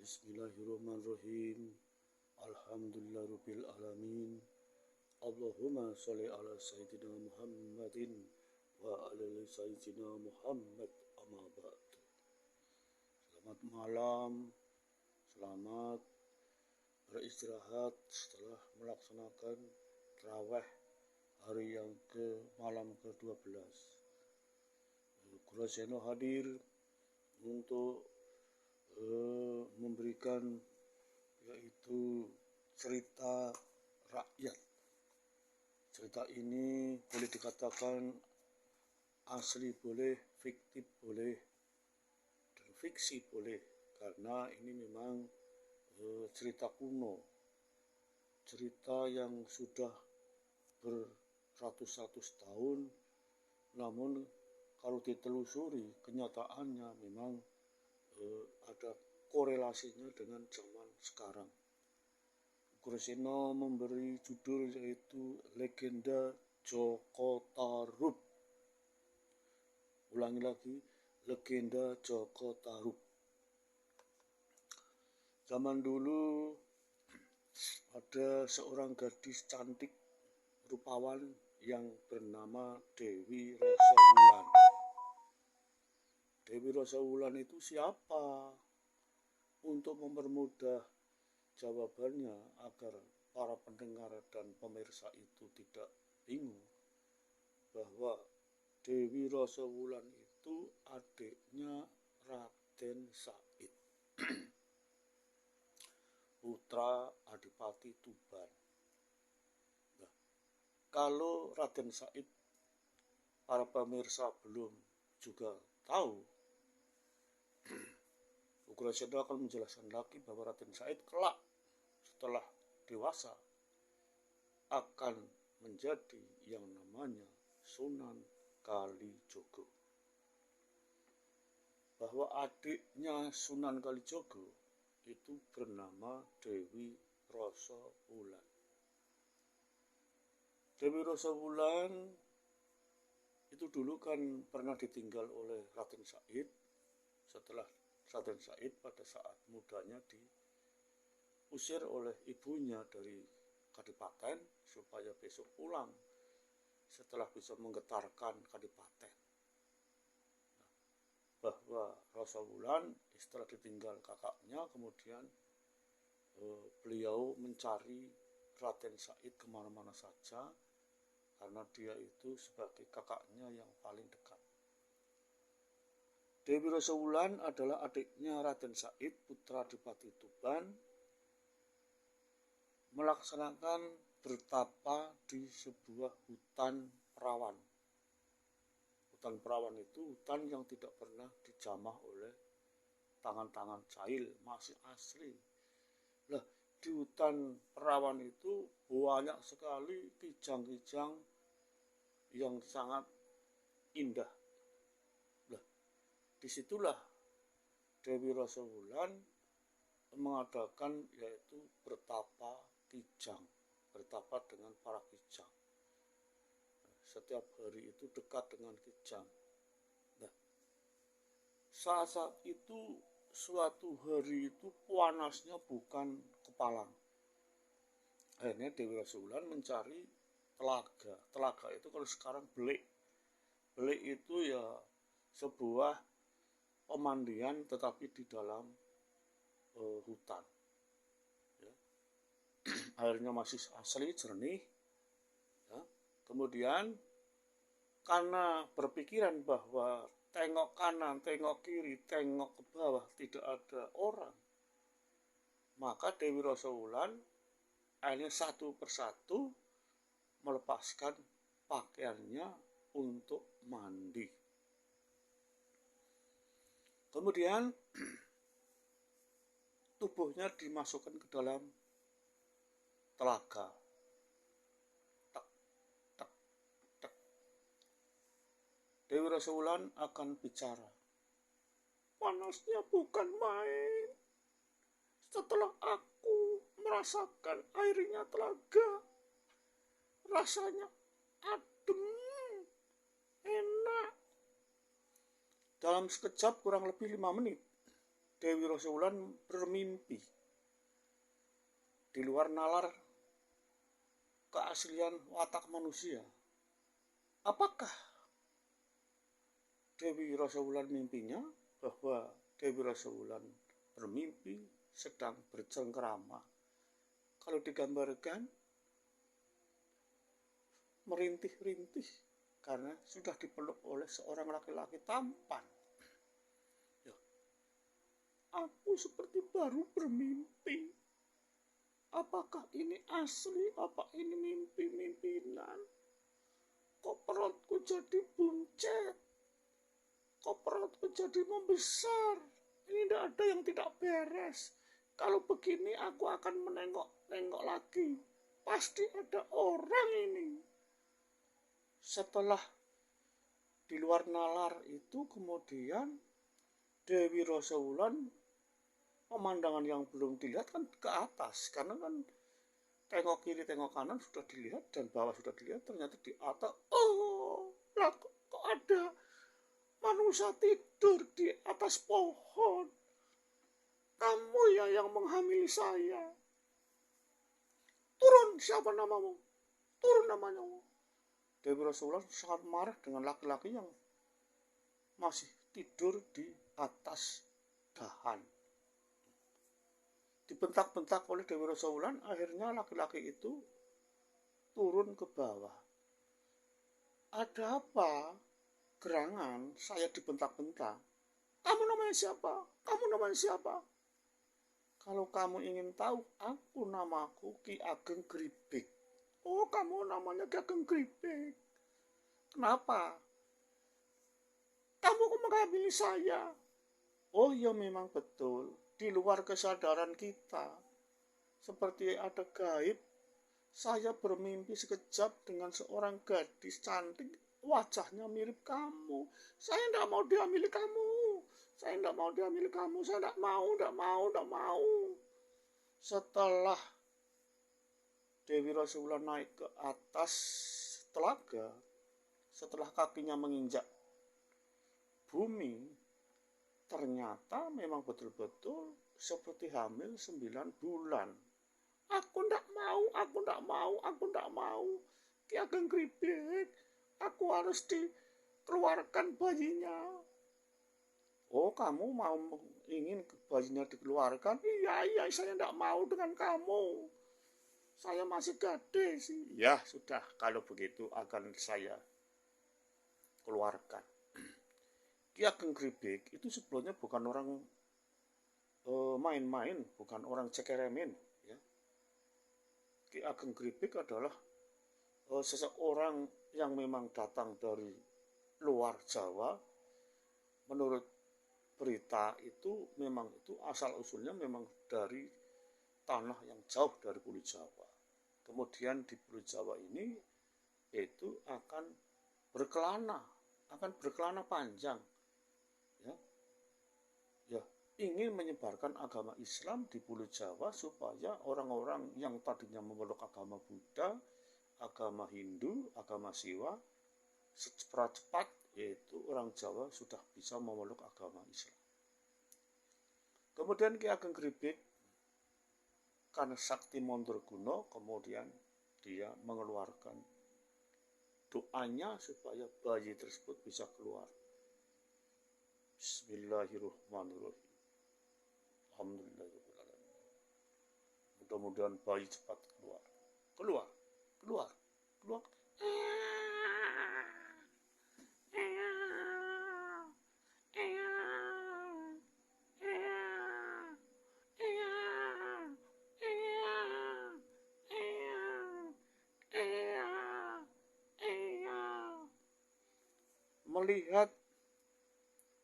Bismillahirrahmanirrahim. Alhamdulillahirabbil alamin. Allahumma sholli ala sayyidina Muhammadin wa ala sayyidina Muhammad amma ba'd. Selamat malam. Selamat beristirahat setelah melaksanakan tarawih hari yang malam ke-12. Guru Seno hadir untuk memberikan yaitu cerita rakyat. Cerita ini boleh dikatakan asli boleh, fiktif boleh, dan fiksi boleh, karena ini memang cerita kuno, cerita yang sudah beratus-ratus tahun, namun kalau ditelusuri kenyataannya memang ada korelasinya dengan zaman sekarang. Guru Seno memberi judul yaitu Legenda Joko Tarub. Ulangi lagi, Legenda Joko Tarub. Zaman dulu ada seorang gadis cantik rupawan yang bernama Dewi Rosawulan. Dewi Rosawulan itu siapa? Untuk mempermudah jawabannya agar para pendengar dan pemirsa itu tidak bingung, bahwa Dewi Rosawulan itu adiknya Raden Said, putra Adipati Tuban. Nah, kalau Raden Said para pemirsa belum juga tahu, Guru Seno akan menjelaskan lagi bahwa Raden Said kelak setelah dewasa akan menjadi yang namanya Sunan Kalijogo. Bahwa adiknya Sunan Kalijogo itu bernama Dewi Rosawulan. Dewi Rosawulan itu dulu kan pernah ditinggal oleh Raden Said. Setelah Raden Said pada saat mudanya diusir oleh ibunya dari Kadipaten supaya besok pulang setelah bisa menggetarkan Kadipaten. Nah, bahwa Rosawulan setelah ditinggal kakaknya, kemudian beliau mencari Raden Said kemana-mana saja karena dia itu sebagai kakaknya yang paling dekat. Dewi Rosawulan adalah adiknya Raden Said, putra Adipati Tuban, melaksanakan bertapa di sebuah hutan perawan. Hutan perawan itu hutan yang tidak pernah dijamah oleh tangan-tangan jahil, masih asli. Nah, di hutan perawan itu banyak sekali kijang-kijang yang sangat indah. Disitulah Dewi Rosawulan mengadakan yaitu bertapa kijang, bertapa dengan para kijang. Setiap hari itu dekat dengan kijang. Nah, saat itu suatu hari itu panasnya bukan kepalang. Akhirnya Dewi Rosawulan mencari telaga. Telaga itu kalau sekarang belik. Belik itu ya sebuah pemandian tetapi di dalam hutan. Ya. Airnya masih asli, jernih. Ya. Kemudian karena berpikiran bahwa tengok kanan, tengok kiri, tengok ke bawah tidak ada orang, maka Dewi Rosawulan akhirnya satu persatu melepaskan pakaiannya untuk mandi. Kemudian tubuhnya dimasukkan ke dalam telaga. Tak, tak, tak. Dewi Rosawulan akan bicara. Panasnya bukan main. Setelah aku merasakan airnya telaga, rasanya adem, enak. Dalam sekejap kurang lebih 5 menit, Dewi Rosawulan bermimpi di luar nalar keaslian watak manusia. Apakah Dewi Rosawulan mimpinya bahwa Dewi Rosawulan bermimpi sedang bercengkrama? Kalau digambarkan merintih-rintih karena sudah dipeluk oleh seorang laki-laki tampan. Ya, aku seperti baru bermimpi. Apakah ini asli? Apa ini mimpi-mimpinan? Kok perutku jadi buncit? Kok perutku jadi membesar? Ini tidak ada yang tidak beres. Kalau begini aku akan menengok-nengok lagi. Pasti ada orang ini. Setelah di luar nalar itu kemudian Dewi Rosawulan pemandangan yang belum dilihat kan ke atas. Karena kan tengok kiri tengok kanan sudah dilihat dan bawah sudah dilihat, ternyata di atas lah kok ada manusia tidur di atas pohon. Kamu ya yang menghamili saya. Turun, siapa namamu? Turun namanya. Dewi Rosawulan sangat marah dengan laki-laki yang masih tidur di atas dahan. Dibentak-bentak oleh Dewi Rosawulan, akhirnya laki-laki itu turun ke bawah. Ada apa? Gerangan, saya dibentak-bentak. Kamu namanya siapa? Kamu namanya siapa? Kalau kamu ingin tahu, aku namaku Ki Ageng Gribek. Oh, kamu namanya Ki Ageng Gribek. Kenapa? Kamu kok menghamili saya? Oh ya memang betul. Di luar kesadaran kita. Seperti ada gaib. Saya bermimpi sekejap dengan seorang gadis cantik. Wajahnya mirip kamu. Saya tidak mau diambil kamu. Saya tidak mau diambil kamu. Saya tidak mau. Setelah Dewi Rosawulan naik ke atas telaga, setelah kakinya menginjak bumi, ternyata memang betul-betul seperti hamil 9 bulan. Aku tidak mau. Ki Ageng Gribek, aku harus dikeluarkan bayinya. Oh, kamu ingin bayinya dikeluarkan? Iya, saya tidak mau dengan kamu. Saya masih gadis. Ya, sudah, kalau begitu akan saya keluarkan. Ki Ageng Gribek itu sebelumnya bukan orang main-main, bukan orang cekeremin. Ya. Ki Ageng Gribek adalah seseorang yang memang datang dari luar Jawa. Menurut berita itu memang itu asal-usulnya memang dari tanah yang jauh dari Pulau Jawa. Kemudian di Pulau Jawa ini itu akan berkelana panjang. Ya, ingin menyebarkan agama Islam di Pulau Jawa supaya orang-orang yang tadinya memeluk agama Buddha, agama Hindu, agama Siwa, cepat yaitu orang Jawa sudah bisa memeluk agama Islam. Kemudian Ki Ageng Gribek karena sakti Mandraguna, kemudian dia mengeluarkan doanya supaya bayi tersebut bisa keluar. Bismillahirrahmanirrahim. Alhamdulillahirrahmanirrahim. Mudah-mudahan bayi cepat keluar. Keluar. Melihat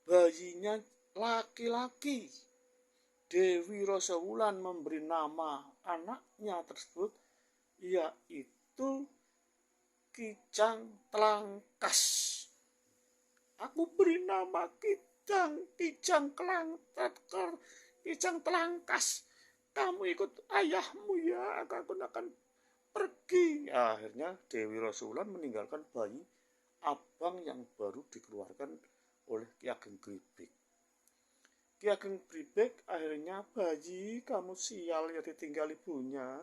bayinya laki-laki, Dewi Rosawulan memberi nama anaknya tersebut yaitu Kijang Tlangkas. Aku beri nama Kijang Tlangkas. Kamu ikut ayahmu ya, aku akan pergi. Akhirnya Dewi Rosawulan meninggalkan bayi abang yang baru dikeluarkan oleh Ki Ageng Gribek. Ki Ageng Bribek akhirnya, bayi kamu sial ya ditinggal ibunya.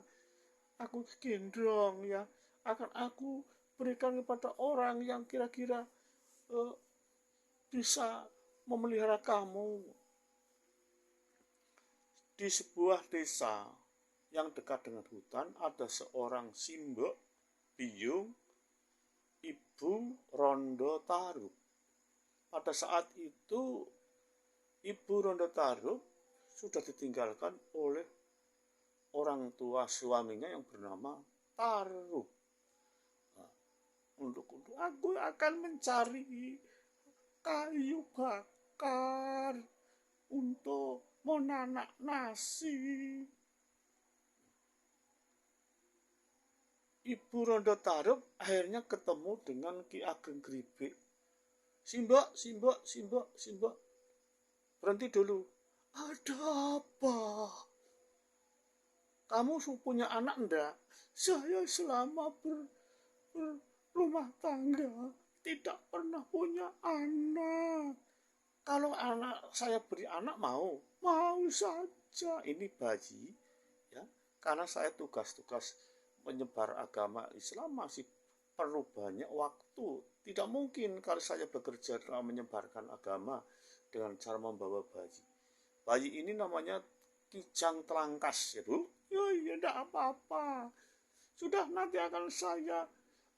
Aku gendong ya, akan aku berikan kepada orang yang kira-kira bisa memelihara kamu. Di sebuah desa yang dekat dengan hutan ada seorang simbok biung ibu Rondo Tarub. Pada saat itu ibu Rondo Tarub sudah ditinggalkan oleh orang tua suaminya yang bernama Tarub. Untuk aku akan mencari kayu bakar untuk menanak nasi. Ibu Rondo Tarub akhirnya ketemu dengan Ki Ageng Gribek. Simbok, simbok, simbok, simbok. Berhenti dulu. Ada apa? Kamu punya anak enggak? Saya selama berumah tangga tidak pernah punya anak. Kalau anak saya beri anak mau saja. Ini bayi, ya, karena saya tugas-tugas menyebar agama Islam masih perlu banyak waktu. Tidak mungkin kalau saya bekerja dalam menyebarkan agama dengan cara membawa bayi. Bayi ini namanya Kijang Telangkas, ya Bu. Ya, tidak apa-apa. Sudah, nanti akan saya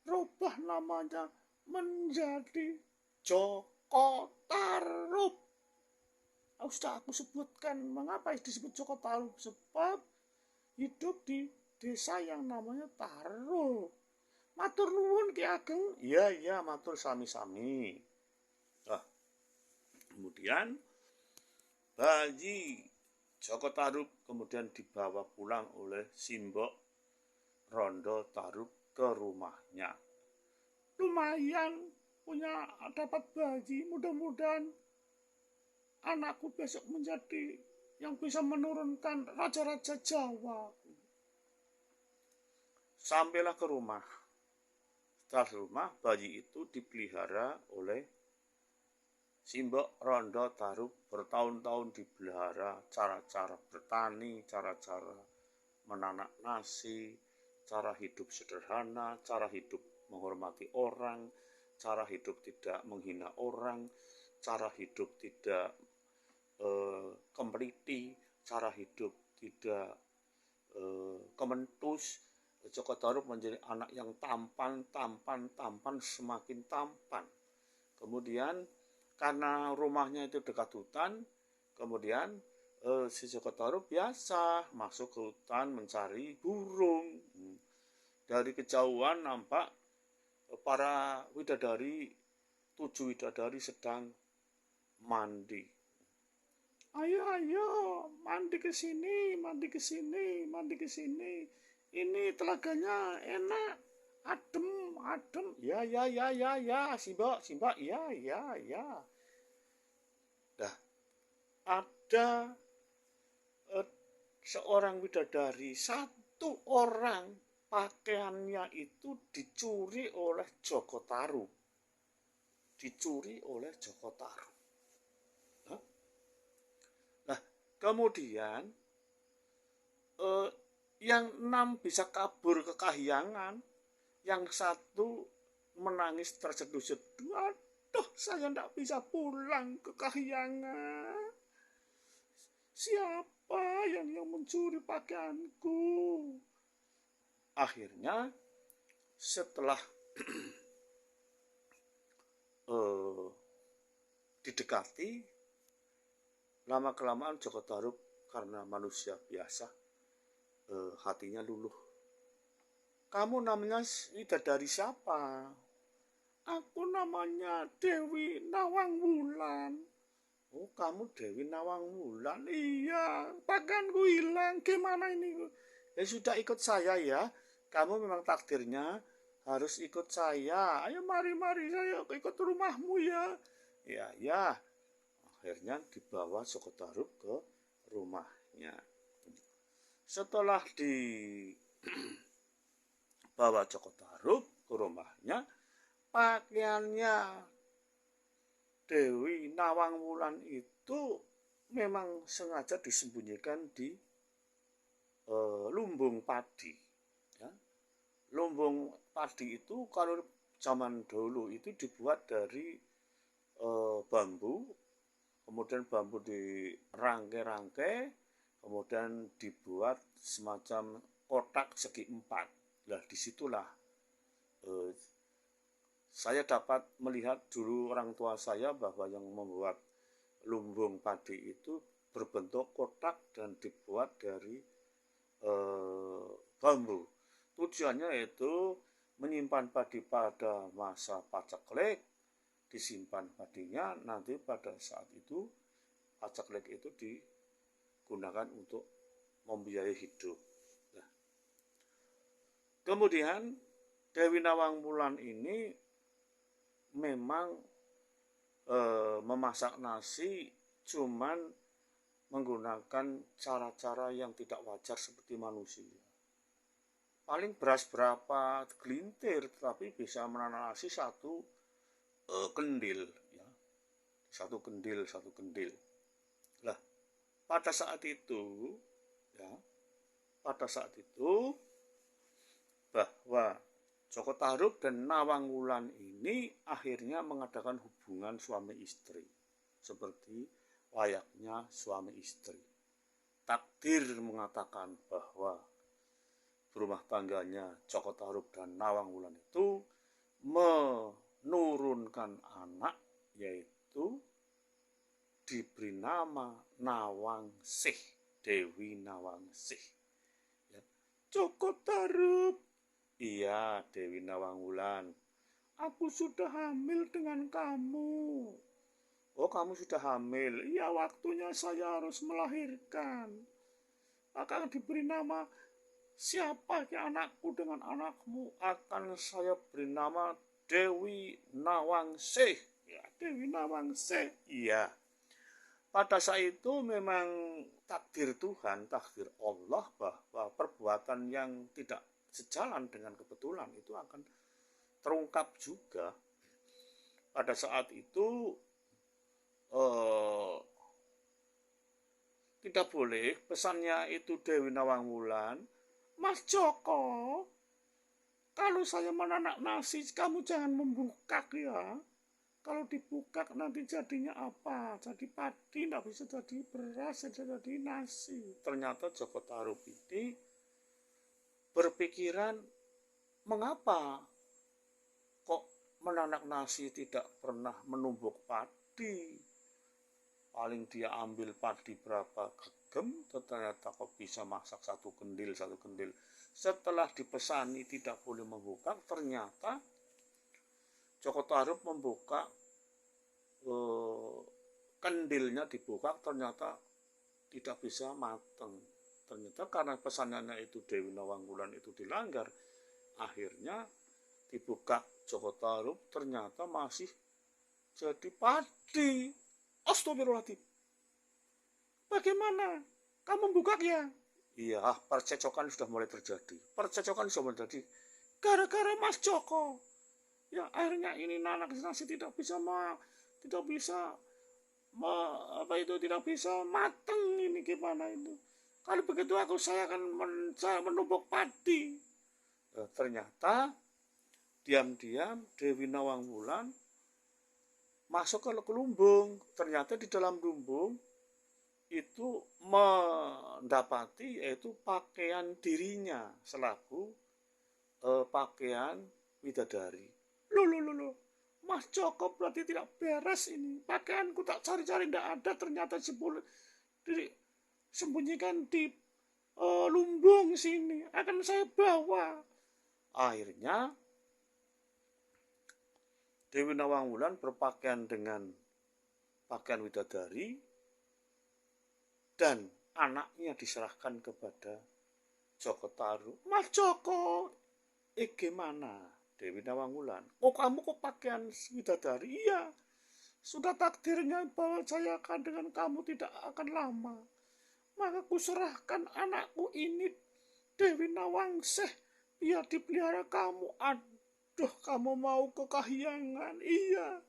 rubah namanya menjadi Joko Tarub. Sudah aku sebutkan mengapa disebut Joko Tarub, sebab hidup di desa yang namanya Tarub. Matur nuwun Ki Ageng. Iya, matur sami-sami. Kemudian bayi Joko Tarub kemudian dibawa pulang oleh simbok Rondo Tarub ke rumahnya. Lumayan punya dapat bayi, mudah-mudahan anakku besok menjadi yang bisa menurunkan raja-raja Jawa. Sampailah ke rumah. Setelah rumah, bayi itu dipelihara oleh simbok Rondo Tarub. Bertahun-tahun dipelihara, cara-cara bertani, cara-cara menanak nasi, cara hidup sederhana, cara hidup menghormati orang, cara hidup tidak menghina orang, cara hidup tidak kempliti, cara hidup tidak kementus. Joko Tarub menjadi anak yang tampan, semakin tampan. Kemudian karena rumahnya itu dekat hutan, kemudian si Joko Tarub biasa masuk ke hutan mencari burung. Dari kejauhan nampak para widadari, 7 widadari sedang mandi. Ayo, mandi ke sini. Ini telaganya enak, adem. Ya, Simbok, ya. Dah, ada seorang widadari, 1 orang pakaiannya itu dicuri oleh Joko Tarub. Nah, kemudian yang 6 bisa kabur ke kahyangan, yang 1 menangis terseduh-seduh. Aduh, saya tidak bisa pulang ke kahyangan. Siapa yang mencuri pakaianku? Akhirnya setelah didekati, lama-kelamaan Joko Tarub karena manusia biasa, hatinya luluh. Kamu namanya widadari siapa? Aku namanya Dewi Nawangwulan. Oh, kamu Dewi Nawangwulan? Iya, pakaianku hilang. Gimana ini? Ya sudah, ikut saya ya. Kamu memang takdirnya harus ikut saya. Ayo mari saya ikut rumahmu ya. Ya. Akhirnya dibawa Joko Tarub ke rumahnya. Setelah dibawa Joko Tarub ke rumahnya, pakaiannya Dewi Nawangwulan itu memang sengaja disembunyikan di lumbung padi. Ya. Lumbung padi itu kalau zaman dulu itu dibuat dari bambu, kemudian bambu dirangkai-rangkai, kemudian dibuat semacam kotak segi empat. Nah, disitulah saya dapat melihat dulu orang tua saya bahwa yang membuat lumbung padi itu berbentuk kotak dan dibuat dari bambu. Tujuannya itu menyimpan padi pada masa paceklik, disimpan padinya, nanti pada saat itu paceklik itu digunakan untuk membiayai hidup. Nah, kemudian Dewi Nawang Wulan ini memang memasak nasi cuman menggunakan cara-cara yang tidak wajar seperti manusia. Paling beras berapa gelintir, tetapi bisa menanak nasi satu kendil, ya. Satu kendil. Lah, pada saat itu, ya, bahwa Joko Tarub dan Nawang Wulan ini akhirnya mengadakan hubungan suami istri, seperti layaknya suami istri. Takdir mengatakan bahwa berumah tangganya Joko Tarub dan Nawang Wulan itu menurunkan anak, yaitu diberi nama Nawangsih, Dewi Nawangsih. Ya. Joko Tarub, iya Dewi Nawang Wulan, aku sudah hamil dengan kamu. Oh, kamu sudah hamil? Iya, waktunya saya harus melahirkan. Akan diberi nama, siapa ke anakku dengan anakmu? Akan saya beri nama Dewi Nawangsih. Ya, Dewi Nawangsih. Iya. Pada saat itu memang takdir Tuhan, takdir Allah bahwa perbuatan yang tidak sejalan dengan kebetulan itu akan terungkap juga. Pada saat itu tidak boleh, pesannya itu Dewi Nawang Wulan, Mas Joko, kalau saya menanak nasi, kamu jangan membukak ya. Kalau dibukak nanti jadinya apa? Jadi padi, tidak bisa jadi beras, tidak jadi nasi. Ternyata Joko Tarub ini berpikiran, mengapa kok menanak nasi tidak pernah menumbuk padi? Paling dia ambil padi berapa gegem, ternyata kok bisa masak satu kendil. Setelah dipesani tidak boleh membuka, ternyata Joko Tarub membuka, kendilnya dibuka, ternyata tidak bisa mateng. Ternyata karena pesanannya itu Dewi Nawang Wulan itu dilanggar, akhirnya dibuka Joko Tarub, ternyata masih jadi padi. Astagfirullahaladzim. Bagaimana? Kamu buka ya? Iya, percecokan sudah mulai terjadi. Gara-gara Mas Joko. Ya, akhirnya ini nanak nasi tidak bisa mateng, ini gimana itu? Kalau begitu saya akan menumbuk padi. Ternyata diam-diam Dewi Nawang Wulan masuk ke lumbung. Ternyata di dalam lumbung itu mendapati yaitu pakaian dirinya selaku pakaian widadari. Loh, Mas Joko berarti tidak beres ini. Pakaianku tak cari-cari tidak ada, ternyata disembunyikan di lumbung sini. Akan saya bawa. Akhirnya Dewi Nawang Wulan berpakaian dengan pakaian widadari dan anaknya diserahkan kepada Joko Tarub. Mas Joko, gimana Dewi Nawang Wulan? Oh, kamu kok pakaian widadari? Iya, sudah takdirnya bahwa saya akan dengan kamu tidak akan lama. Maka kuserahkan anakku ini Dewi Nawangsih biar dipelihara kamu. Aduh, kamu mau ke kahyangan? Iya,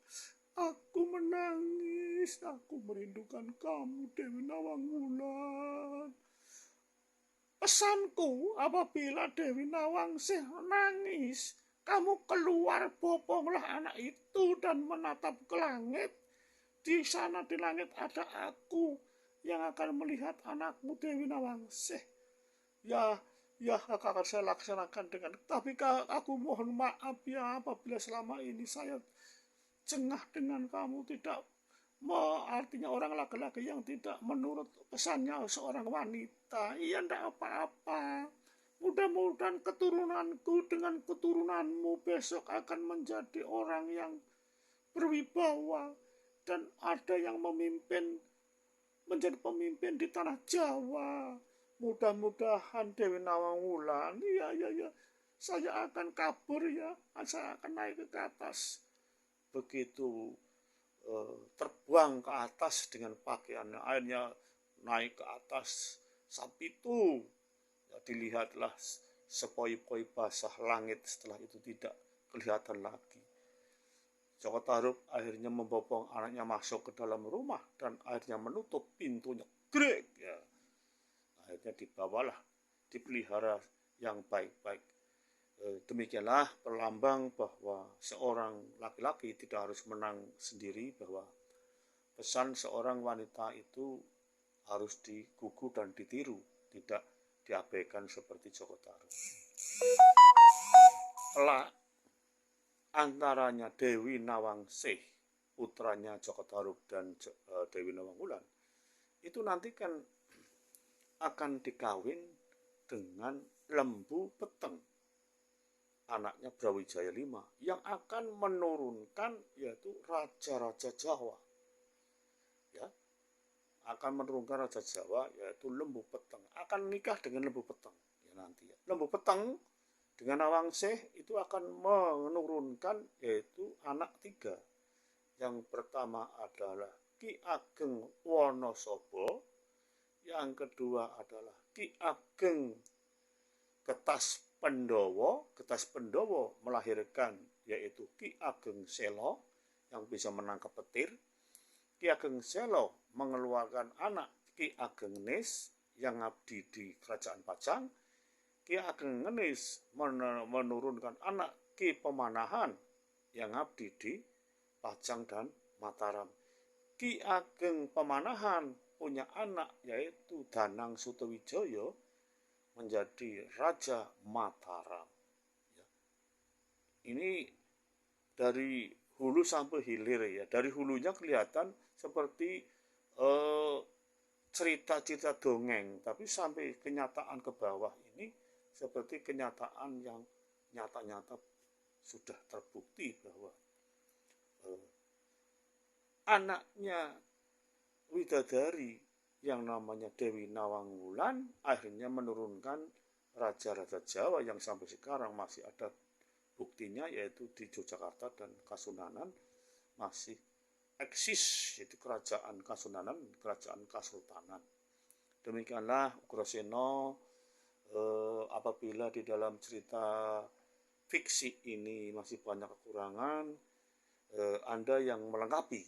aku menangis. nangis. Aku merindukan kamu, Dewi Nawangwulan. Pesanku, apabila Dewi Nawangsih nangis, kamu keluar, boponglah anak itu dan menatap ke langit. Di sana di langit ada aku yang akan melihat anakmu, Dewi Nawangsih. Ya, akan saya laksanakan dengan. Tapi aku mohon maaf ya apabila selama ini saya cengah dengan kamu, tidak artinya orang laki-laki yang tidak menurut pesannya seorang wanita. Iya, ndak apa-apa. Mudah-mudahan keturunanku dengan keturunanmu besok akan menjadi orang yang berwibawa dan ada yang menjadi pemimpin di tanah Jawa. Mudah-mudahan Dewi Nawangwulan, iya, saya akan kabur ya, saya akan naik ke atas. Begitu terbang ke atas dengan pakaiannya, akhirnya naik ke atas sapi itu. Ya, dilihatlah sepoi-poi basah langit, setelah itu tidak kelihatan lagi. Joko Tarub akhirnya membopong anaknya masuk ke dalam rumah dan akhirnya menutup pintunya. Grek ya. Akhirnya dibawalah, dipelihara yang baik-baik. Demikianlah perlambang bahwa seorang laki-laki tidak harus menang sendiri, bahwa pesan seorang wanita itu harus digugu dan ditiru, tidak diabaikan seperti Joko Tarub. Kelak antaranya Dewi Nawangsih, putranya Joko Tarub dan Dewi Nawangwulan, itu nanti kan akan dikawin dengan Lembu Peteng, anaknya Brawijaya V, yang akan menurunkan yaitu raja-raja Jawa. Ya, akan menurunkan raja Jawa yaitu Lembu Peteng, akan nikah dengan Lembu Peteng ya nanti ya. Lembu Peteng dengan Nawangsih itu akan menurunkan yaitu anak 3. Yang pertama adalah Ki Ageng Wonosobo, yang kedua adalah Ki Ageng Getas Pendowo. Getas Pendowo melahirkan yaitu Ki Ageng Selo yang bisa menangkap petir. Ki Ageng Selo mengeluarkan anak Ki Ageng Nis yang ngabdi di Kerajaan Pajang. Ki Ageng Nis menurunkan anak Ki Pemanahan yang ngabdi di Pajang dan Mataram. Ki Ageng Pemanahan punya anak yaitu Danang Sutawijaya menjadi Raja Mataram. Ya. Ini dari hulu sampai hilir ya. Dari hulunya kelihatan seperti cerita-cerita dongeng, tapi sampai kenyataan ke bawah ini seperti kenyataan yang nyata-nyata sudah terbukti bahwa anaknya widadari yang namanya Dewi Nawangwulan akhirnya menurunkan raja-raja Jawa yang sampai sekarang masih ada buktinya, yaitu di Yogyakarta dan Kasunanan masih eksis, yaitu kerajaan Kasunanan, kerajaan Kasultanan. Demikianlah Ugrasena. Apabila di dalam cerita fiksi ini masih banyak kekurangan, Anda yang melengkapi,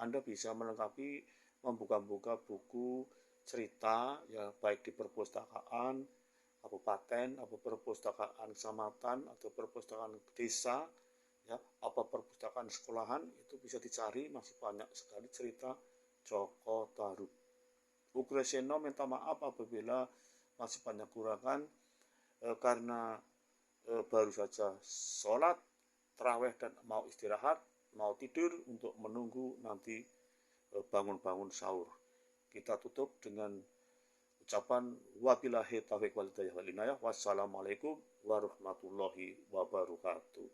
Anda bisa melengkapi, membuka-buka buku cerita ya, baik di perpustakaan kabupaten, atau perpustakaan kecamatan, atau perpustakaan desa, ya, apa perpustakaan sekolahan, itu bisa dicari, masih banyak sekali cerita Joko Tarub. Ugrasena minta maaf apabila masih banyak kurangan, karena baru saja sholat tarawih dan mau istirahat, mau tidur untuk menunggu nanti bangun-bangun sahur. Kita tutup dengan ucapan wabillahi taufiq wal hidayah wal inayah. Wassalamualaikum warahmatullahi wabarakatuh.